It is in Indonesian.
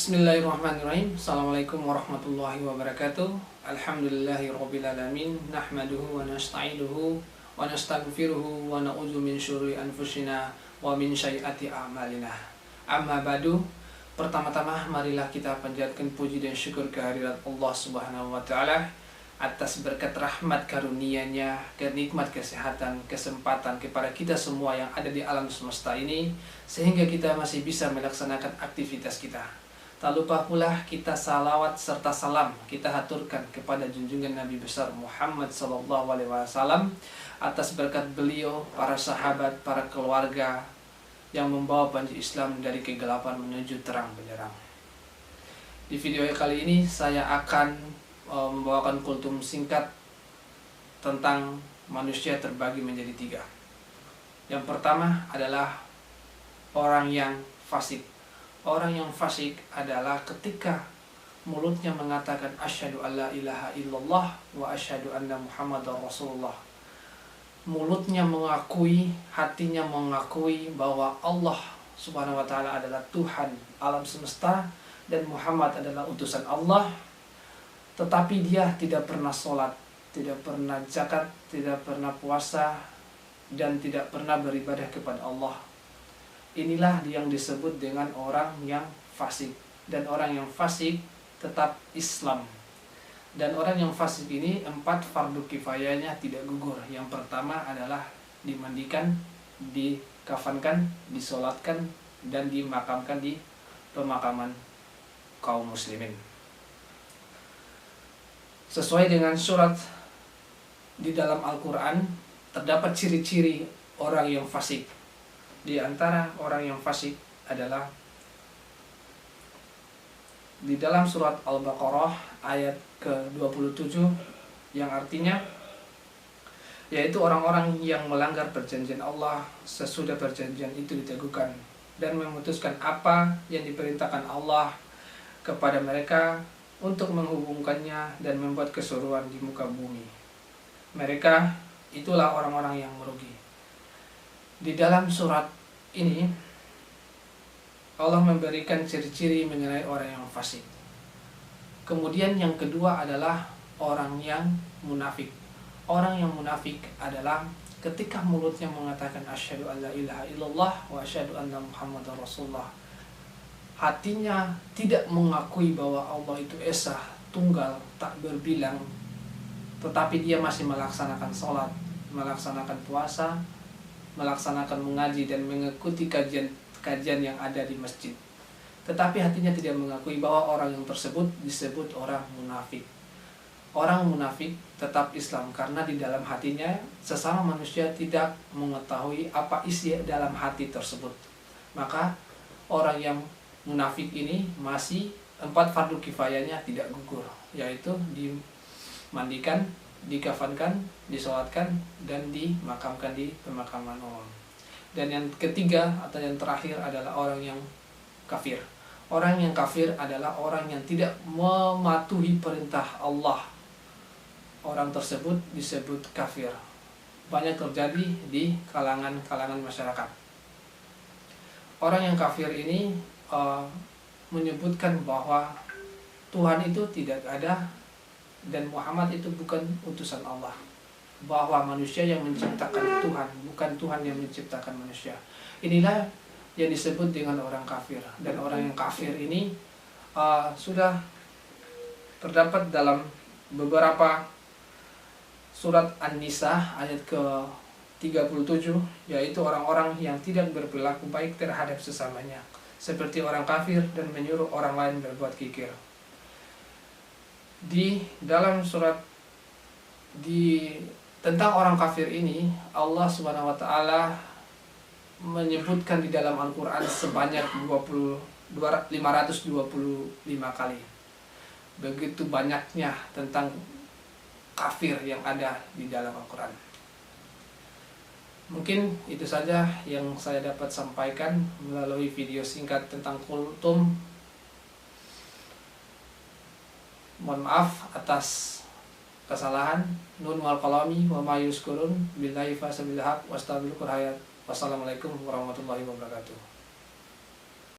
Bismillahirrahmanirrahim. Assalamualaikum warahmatullahi wabarakatuh. Alhamdulillahirrabbilalamin. Nahmaduhu wa nasta'inuhu wa nastaghfiruhu wa na'udzu min syururi anfusina wa min syai'ati a'malina. Amma ba'du. Pertama-tama marilah kita panjatkan puji dan syukur kehadirat Allah Subhanahu wa taala atas berkat rahmat karunia-Nya, kenikmat kesehatan, kesempatan kepada kita semua yang ada di alam semesta ini, sehingga kita masih bisa melaksanakan aktivitas kita. Tak lupa pula kita salawat serta salam kita haturkan kepada junjungan Nabi besar Muhammad SAW atas berkat beliau, para sahabat, para keluarga yang membawa panji Islam dari kegelapan menuju terang benderang. Di video kali ini saya akan membawakan kultum singkat tentang manusia terbagi menjadi tiga. Yang pertama adalah orang yang fasik. Orang yang fasik adalah ketika mulutnya mengatakan asyhadu alla ilaha illallah wa asyhadu anna muhammadar rasulullah. Mulutnya mengakui, hatinya mengakui bahwa Allah Subhanahu wa taala adalah Tuhan alam semesta dan Muhammad adalah utusan Allah. Tetapi dia tidak pernah sholat, tidak pernah zakat, tidak pernah puasa, dan tidak pernah beribadah kepada Allah. Inilah yang disebut dengan orang yang fasik. Dan orang yang fasik tetap Islam. Dan orang yang fasik ini 4 fardu kifayahnya tidak gugur. Yang pertama adalah dimandikan, dikafankan, disolatkan, dan dimakamkan di pemakaman kaum muslimin. Sesuai dengan surat di dalam Al-Quran, terdapat ciri-ciri orang yang fasik. Di antara orang yang fasik adalah di dalam surat Al-Baqarah ayat ke-27 yang artinya yaitu orang-orang yang melanggar perjanjian Allah sesudah perjanjian itu diteguhkan dan memutuskan apa yang diperintahkan Allah kepada mereka untuk menghubungkannya dan membuat keseruan di muka bumi. Mereka itulah orang-orang yang merugi. Di dalam surat ini Allah memberikan ciri-ciri mengenai orang yang fasik. Kemudian yang kedua adalah orang yang munafik. Orang yang munafik adalah ketika mulutnya mengatakan asyhadu alla ilaha illallah wa asyhadu anna muhammadar rasulullah. Hatinya tidak mengakui bahwa Allah itu esa, tunggal, tak berbilang, tetapi dia masih melaksanakan sholat, melaksanakan puasa, melaksanakan mengaji dan mengikuti kajian yang ada di masjid. Tetapi hatinya tidak mengakui bahwa orang yang tersebut disebut orang munafik. Orang munafik tetap Islam karena di dalam hatinya sesama manusia tidak mengetahui apa isi dalam hati tersebut. Maka orang yang munafik ini masih 4 fardu kifayahnya tidak gugur, yaitu dimandikan, dikafankan, disolatkan, dan dimakamkan di pemakaman umum. Dan yang ketiga atau yang terakhir adalah orang yang kafir. Orang yang kafir adalah orang yang tidak mematuhi perintah Allah. Orang tersebut disebut kafir. Banyak terjadi di kalangan masyarakat. Orang yang kafir ini menyebutkan bahwa Tuhan itu tidak ada dan Muhammad itu bukan utusan Allah, bahwa manusia yang menciptakan Tuhan, bukan Tuhan yang menciptakan manusia. Inilah yang disebut dengan orang kafir. Dan orang yang kafir ini sudah terdapat dalam beberapa surat An-Nisa ayat ke-37, yaitu orang-orang yang tidak berperilaku baik terhadap sesamanya, seperti orang kafir dan menyuruh orang lain berbuat kikir. Di dalam surat tentang orang kafir ini, Allah Subhanahu wa taala menyebutkan di dalam Al-Qur'an sebanyak 525 kali. Begitu banyaknya tentang kafir yang ada di dalam Al-Qur'an. Mungkin itu saja yang saya dapat sampaikan melalui video singkat tentang kultum. Mohon maaf atas kesalahan. Nun wal qalami wa ma yuskurun billahi fasabil haq wastabil qur'an. Wassalamualaikum warahmatullahi wabarakatuh.